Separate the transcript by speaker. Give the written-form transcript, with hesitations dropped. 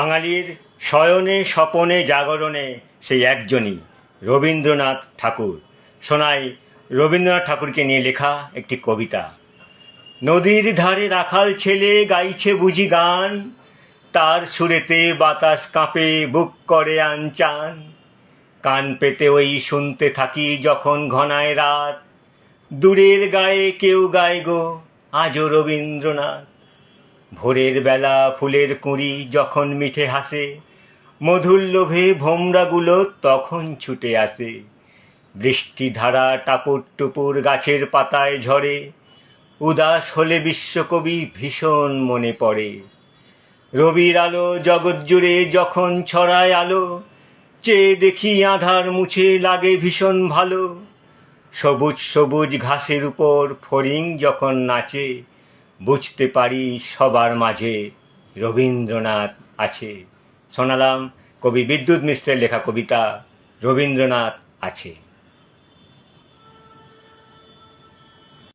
Speaker 1: বাঙালির শয়নে স্বপনে জাগরণে সেই একজনই রবীন্দ্রনাথ ঠাকুর। শোনাই রবীন্দ্রনাথ ঠাকুরকে নিয়ে লেখা একটি কবিতা। নদীর ধারে রাখাল ছেলে গাইছে বুঝি গান, তার সুরেতে বাতাস কাঁপে বুক করে আনচান। কান পেতে ওই শুনতে থাকি যখন ঘনায় রাত, দূরের গায়ে কেউ গায় গো আজও রবীন্দ্রনাথ। ভোরের বেলা ফুলের কুঁড়ি যখন মিঠে হাসে, মধুর লোভে ভোমরাগুলো তখন ছুটে আসে। বৃষ্টিধারা টাপুর টুপুর গাছের পাতায় ঝরে, উদাস হলে বিশ্বকবি ভীষণ মনে পড়ে। রবির আলো জগৎ জুড়ে যখন ছড়ায় আলো, চেয়ে দেখি আঁধার মুছে লাগে ভীষণ ভালো। সবুজ সবুজ ঘাসের উপর ফড়িং যখন নাচে, বুঝতে পারি সবার মাঝে রবীন্দ্রনাথ আছে। শোনালাম কবি বিদ্যুৎ মিশ্রের লেখা কবিতা রবীন্দ্রনাথ আছে।